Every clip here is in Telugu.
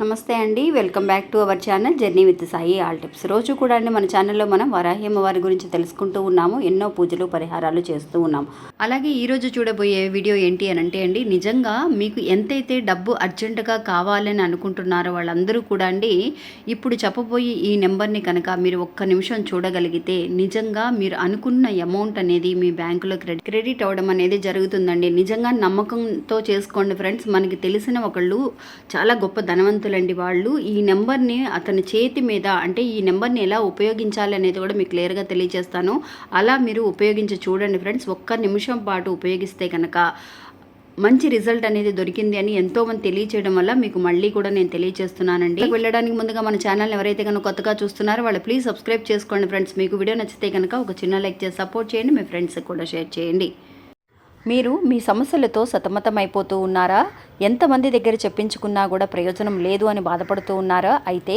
నమస్తే అండి, welcome back to our channel journey with Sai all tips. రోజు కూడా అండి మన ఛానల్లో మనం వరాహి అమ్మవారి గురించి తెలుసుకుంటూ ఉన్నాము. ఎన్నో పూజలు పరిహారాలు చేస్తూ ఉన్నాము. అలాగే ఈరోజు చూడబోయే వీడియో ఏంటి అని అంటే అండి, నిజంగా మీకు ఎంతైతే డబ్బు అర్జెంటుగా కావాలని అనుకుంటున్నారో వాళ్ళందరూ కూడా అండి ఇప్పుడు చెప్పబోయే ఈ నెంబర్ని కనుక మీరు ఒక్క నిమిషం చూడగలిగితే నిజంగా మీరు అనుకున్న అమౌంట్ అనేది మీ బ్యాంకులో క్రెడిట్ అవ్వడం అనేది జరుగుతుందండి. నిజంగా నమ్మకంతో చేసుకోండి ఫ్రెండ్స్. మనకి తెలిసిన ఒకళ్ళు చాలా గొప్ప ధనవంతులు అండి. వాళ్ళు ఈ నెంబర్ని అతని చేతి మీద, అంటే ఈ నెంబర్ని ఎలా ఉపయోగించాలి అనేది కూడా మీకు క్లియర్గా తెలియజేస్తాను. అలా మీరు ఉపయోగించి చూడండి ఫ్రెండ్స్. ఒక్క నిమిషం పాటు ఉపయోగిస్తే కనుక మంచి రిజల్ట్ అనేది దొరికింది అని ఎంతోమంది తెలియచేయడం వల్ల మీకు మళ్ళీ కూడా నేను తెలియజేస్తున్నానండి. వెళ్ళడానికి ముందుగా మన ఛానల్ ఎవరైతే కనుక కొత్తగా చూస్తున్నారో వాళ్ళు ప్లీజ్ సబ్స్క్రైబ్ చేసుకోండి ఫ్రెండ్స్. మీకు వీడియో నచ్చితే కనుక ఒక చిన్న లైక్ చేసి సపోర్ట్ చేయండి. మీ ఫ్రెండ్స్కి కూడా షేర్ చేయండి. మీరు మీ సమస్యలతో సతమతమైపోతూ ఉన్నారా? ఎంతమంది దగ్గర చెప్పించుకున్నా కూడా ప్రయోజనం లేదు అని బాధపడుతూ ఉన్నారా? అయితే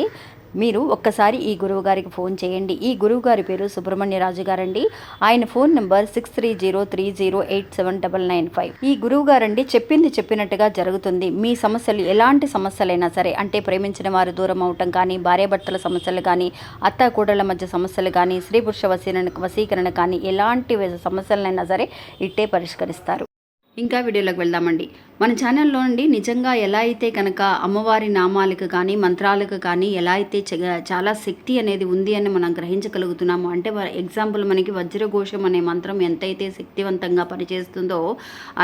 మీరు ఒక్కసారి ఈ గురువుగారికి ఫోన్ చేయండి. ఈ గురువుగారి పేరు సుబ్రహ్మణ్యరాజు గారండి. ఆయన ఫోన్ నెంబర్ 6303087995. ఈ గురువుగారండి చెప్పింది చెప్పినట్టుగా జరుగుతుంది. మీ సమస్యలు ఎలాంటి సమస్యలైనా సరే, అంటే ప్రేమించిన వారు దూరం అవటం కానీ, భార్యాభర్తల సమస్యలు కానీ, అత్త కూడళ్ల మధ్య సమస్యలు కానీ, స్త్రీ పురుష వశీకరణ కానీ, ఎలాంటి సమస్యలైనా సరే ఇట్టే పరిష్కరిస్తారు. ఇంకా వీడియోలోకి వెళ్దామండి. మన ఛానల్లో నుండి నిజంగా ఎలా అయితే కనుక అమ్మవారి నామాలకు కానీ మంత్రాలకు కానీ ఎలా అయితే చాలా శక్తి అనేది ఉంది అని మనం గ్రహించగలుగుతున్నాము. అంటే ఎగ్జాంపుల్ మనకి వజ్రఘోషం అనే మంత్రం ఎంతైతే శక్తివంతంగా పనిచేస్తుందో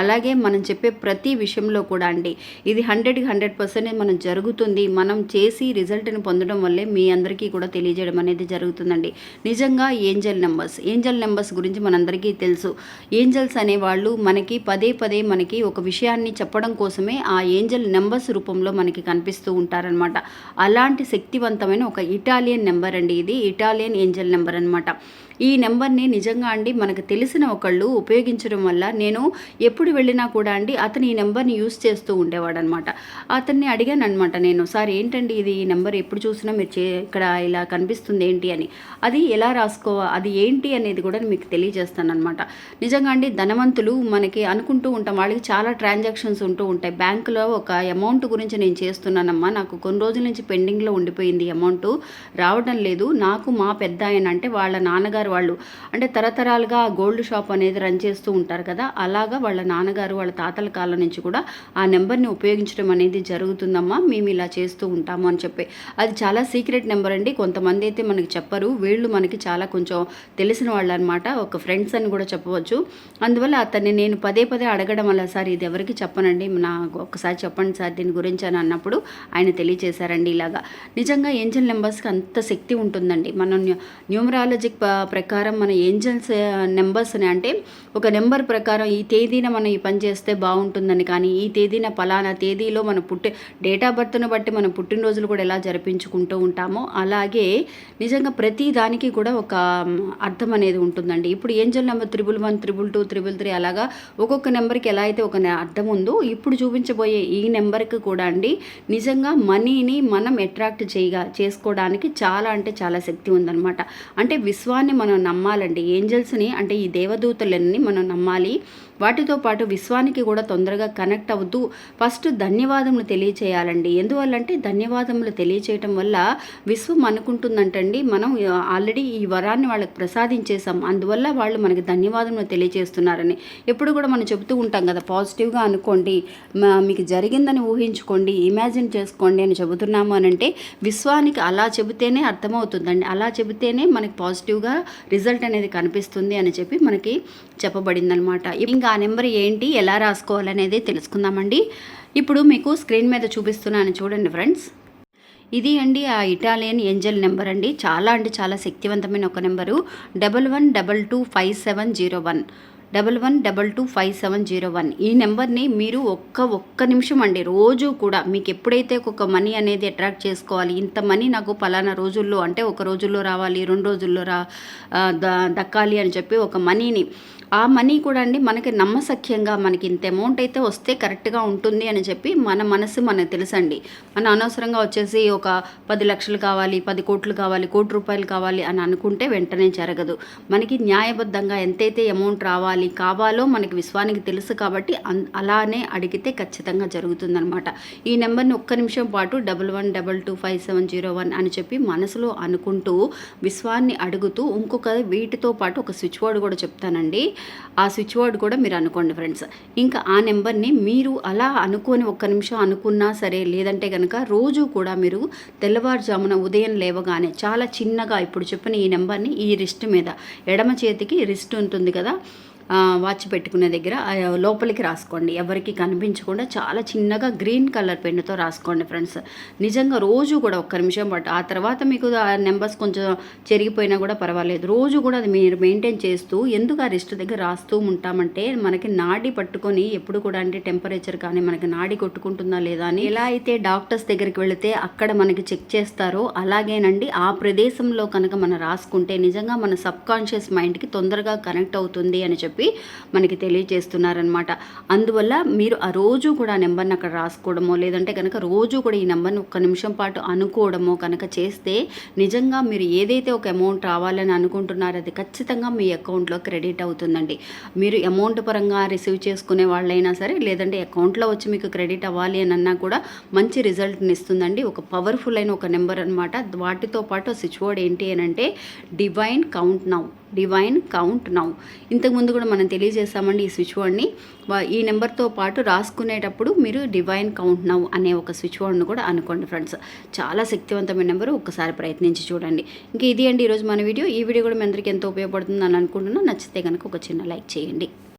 అలాగే మనం చెప్పే ప్రతి విషయంలో కూడా అండి ఇది 100% మనం జరుగుతుంది. మనం చేసి రిజల్ట్ని పొందడం వల్లే మీ అందరికీ కూడా తెలియజేయడం అనేది జరుగుతుందండి. నిజంగా ఏంజల్ నెంబర్స్ గురించి మనందరికీ తెలుసు. ఏంజల్స్ అనేవాళ్ళు మనకి పదే మనకి ఒక విషయాన్ని చెప్పడం కోసమే ఆ ఏంజల్ నెంబర్స్ రూపంలో మనకి కనిపిస్తూ ఉంటారనమాట. అలాంటి శక్తివంతమైన ఒక ఇటాలియన్ నెంబర్ అండి ఇది. ఇటాలియన్ ఏంజల్ నెంబర్ అనమాట. ఈ నెంబర్ని నిజంగా అండి మనకు తెలిసిన ఒకళ్ళు ఉపయోగించడం వల్ల నేను ఎప్పుడు వెళ్ళినా కూడా అండి అతను ఈ నెంబర్ని యూస్ చేస్తూ ఉండేవాడు అనమాట. అతన్ని అడిగాను అనమాట నేను, సార్ ఏంటండి ఇది, ఈ నెంబర్ ఎప్పుడు చూసినా మీరు ఇక్కడ ఇలా కనిపిస్తుంది ఏంటి అని. అది ఎలా అది ఏంటి అనేది కూడా మీకు తెలియజేస్తాను అనమాట. నిజంగా అండి ధనవంతులు మనకి అనుకుంటూ ఉంటాం, వాళ్ళకి చాలా ట్రాన్సాక్షన్స్ ఉంటూ ఉంటాయి. బ్యాంకులో ఒక అమౌంట్ గురించి నేను చేస్తున్నానమ్మా, నాకు కొన్ని రోజుల నుంచి పెండింగ్లో ఉండిపోయింది, అమౌంట్ రావడం లేదు. నాకు మా పెద్ద ఆయన అంటే వాళ్ళ నాన్నగారు వాళ్ళు అంటే తరతరాలుగా గోల్డ్ షాప్ అనేది రన్ చేస్తూ ఉంటారు కదా, అలాగా వాళ్ళ నాన్నగారు వాళ్ళ తాతల కాలం నుంచి కూడా ఆ నెంబర్ని ఉపయోగించడం అనేది జరుగుతుందమ్మా, మేము ఇలా చేస్తూ ఉంటాము అని చెప్పి. అది చాలా సీక్రెట్ నెంబర్ అండి. కొంతమంది అయితే మనకి చెప్పరు, వీళ్ళు మనకి చాలా కొంచెం తెలిసిన వాళ్ళు అనమాట, ఒక ఫ్రెండ్స్ అని కూడా చెప్పవచ్చు. అందువల్ల అతన్ని నేను పదే అడగడం వల్ల, సార్ ఇది ఎవరికి చెప్పనండి, నాకు ఒక్కసారి చెప్పండి సార్ దీని గురించి అని అన్నప్పుడు ఆయన తెలియచేశారండి ఇలాగా. నిజంగా ఏంజల్ నెంబర్స్కి అంత శక్తి ఉంటుందండి. మనం న్యూమరాలజిక్ ప్రకారం మన ఏంజల్స్ నెంబర్స్ని, అంటే ఒక నెంబర్ ప్రకారం ఈ తేదీన మనం ఈ పని చేస్తే బాగుంటుందని కానీ, ఈ తేదీన పలానా తేదీలో మన డేట్ ఆఫ్ బర్త్ను బట్టి మనం పుట్టినరోజులు కూడా ఎలా జరిపించుకుంటూ ఉంటామో అలాగే నిజంగా ప్రతి దానికి కూడా ఒక అర్థం అనేది ఉంటుందండి. ఇప్పుడు ఏంజల్ నెంబర్ 111, 222, 333 అలాగా ఒక్కొక్క నెంబర్కి ఎలా అయితే ఒక అర్థం ఉందో, ఇప్పుడు చూపించబోయే ఈ నెంబర్కి కూడా అండి నిజంగా మనీని మనం అట్రాక్ట్ చేసుకోవడానికి చాలా అంటే చాలా శక్తి ఉందన్నమాట. అంటే విశ్వాన్ని మనం నమ్మాలండి. ఏంజల్స్ని అంటే ఈ దేవదూతలన్నీ మనం నమ్మాలి. వాటితో పాటు విశ్వానికి కూడా తొందరగా కనెక్ట్ అవుతూ ఫస్ట్ ధన్యవాదములు తెలియచేయాలండి. ఎందువల్లంటే ధన్యవాదములు తెలియచేయటం వల్ల విశ్వం అనుకుంటుందంటండి మనం ఆల్రెడీ ఈ వరాన్ని వాళ్ళకి ప్రసాదించేసాం, అందువల్ల వాళ్ళు మనకి ధన్యవాదములు తెలియచేస్తున్నారని. ఎప్పుడు కూడా మనం చెబుతూ ఉంటాం కదా, పాజిటివ్గా అనుకోండి, మీకు జరిగిందని ఊహించుకోండి, ఇమాజిన్ చేసుకోండి అని చెబుతున్నాము అని అంటే విశ్వానికి అలా చెబితేనే అర్థమవుతుందండి. అలా చెబితేనే మనకి పాజిటివ్గా రిజల్ట్ అనేది కనిపిస్తుంది అని చెప్పి మనకి చెప్పబడిందనమాట. ఇంకా ఆ నెంబర్ ఏంటి, ఎలా రాసుకోవాలనేది తెలుసుకుందామండి. ఇప్పుడు మీకు స్క్రీన్ మీద చూపిస్తున్నాను చూడండి ఫ్రెండ్స్. ఇది అండి ఆ ఇటాలియన్ ఏంజల్ నెంబర్ అండి. చాలా అంటే చాలా శక్తివంతమైన ఒక నెంబరు. 11225701 11225701. ఈ నెంబర్ని మీరు ఒక్క నిమిషం అండి రోజు కూడా మీకు ఎప్పుడైతే ఒక మనీ అనేది అట్రాక్ట్ చేసుకోవాలి, ఇంత మనీ నాకు పలానా రోజుల్లో, అంటే ఒక రోజుల్లో రావాలి, 2 రోజుల్లో దక్కాలి అని చెప్పి ఒక మనీని ఆ మనీ కూడా అండి మనకి నమ్మశక్యంగా మనకి ఇంత అమౌంట్ అయితే వస్తే కరెక్ట్గా ఉంటుంది అని చెప్పి మన మనసు మనకు తెలుసండి. మన అనవసరంగా వచ్చేసి ఒక 10 లక్షలు కావాలి, 10 కోట్లు కావాలి, ₹1,00,00,000 కావాలి అని అనుకుంటే వెంటనే జరగదు. మనకి న్యాయబద్ధంగా ఎంతైతే అమౌంట్ కావాలో మనకి విశ్వానికి తెలుసు కాబట్టి అలానే అడిగితే ఖచ్చితంగా జరుగుతుందనమాట. ఈ నెంబర్ని ఒక్క నిమిషం పాటు 11225701 అని చెప్పి మనసులో అనుకుంటూ విశ్వాన్ని అడుగుతూ ఇంకొక వీటితో పాటు ఒక స్విచ్ వర్డ్ కూడా చెప్తానండి. ఆ స్విచ్ వర్డ్ కూడా మీరు అనుకోండి ఫ్రెండ్స్. ఇంకా ఆ నెంబర్ని మీరు అలా అనుకొని ఒక్క నిమిషం అనుకున్నా సరే, లేదంటే కనుక రోజు కూడా మీరు తెల్లవారుజామున ఉదయం లేవగానే చాలా చిన్నగా ఇప్పుడు చెప్పిన ఈ నెంబర్ని ఈ రిస్ట్ మీద, ఎడమ చేతికి రిస్ట్ ఉంటుంది కదా వాచ్ పెట్టుకునే దగ్గర లోపలికి రాసుకోండి. ఎవరికి కనిపించకుండా చాలా చిన్నగా గ్రీన్ కలర్ పెన్నుతో రాసుకోండి ఫ్రెండ్స్. నిజంగా రోజు కూడా ఒక్క నిమిషం పాటు, ఆ తర్వాత మీకు ఆ నెంబర్స్ కొంచెం చెరిగిపోయినా కూడా పర్వాలేదు, రోజు కూడా అది మీరు మెయింటైన్ చేస్తూ ఎందుకు ఆ రిస్ట్ దగ్గర రాస్తూ ఉంటామంటే మనకి నాడి పట్టుకొని ఎప్పుడు కూడా అంటే టెంపరేచర్ కానీ మనకి నాడి కొట్టుకుంటుందా లేదా అని ఎలా అయితే డాక్టర్స్ దగ్గరికి వెళితే అక్కడ మనకి చెక్ చేస్తారో అలాగేనండి ఆ ప్రదేశంలో కనుక మనం రాసుకుంటే నిజంగా మన సబ్ కాన్షియస్ మైండ్కి తొందరగా కనెక్ట్ అవుతుంది అని చెప్పి మనకి తెలియజేస్తున్నారనమాట. అందువల్ల మీరు ఆ రోజు కూడా నెంబర్ని అక్కడ రాసుకోవడమో, లేదంటే కనుక రోజు కూడా ఈ నెంబర్ని ఒక్క నిమిషం పాటు అనుకోవడమో కనుక చేస్తే నిజంగా మీరు ఏదైతే ఒక అమౌంట్ రావాలని అనుకుంటున్నారో అది ఖచ్చితంగా మీ అకౌంట్లో క్రెడిట్ అవుతుందండి. మీరు అమౌంట్ పరంగా రిసీవ్ చేసుకునే వాళ్ళైనా సరే, లేదంటే అకౌంట్లో వచ్చి మీకు క్రెడిట్ అవ్వాలి అని అన్నా కూడా మంచి రిజల్ట్ని ఇస్తుందండి. ఒక పవర్ఫుల్ అయిన ఒక నెంబర్ అనమాట. వాటితో పాటు స్విచ్ వర్డ్ ఏంటి అని అంటే divine count now. Divine count now. ఇంతకుముందు కూడా మనం తెలియజేస్తామండి ఈ స్విచ్ వర్డ్ని. ఈ నెంబర్తో పాటు రాసుకునేటప్పుడు మీరు డివైన్ కౌంట్ నౌ అనే ఒక స్విచ్ వర్డ్ను కూడా అనుకోండి ఫ్రెండ్స్. చాలా శక్తివంతమైన నెంబరు, ఒక్కసారి ప్రయత్నించి చూడండి. ఇంకా ఇది అండి ఈరోజు మన వీడియో. ఈ వీడియో కూడా మీ అందరికీ ఎంతో ఉపయోగపడుతుంది అని అనుకుంటున్నాను. నచ్చితే కనుక ఒక చిన్న లైక్ చేయండి.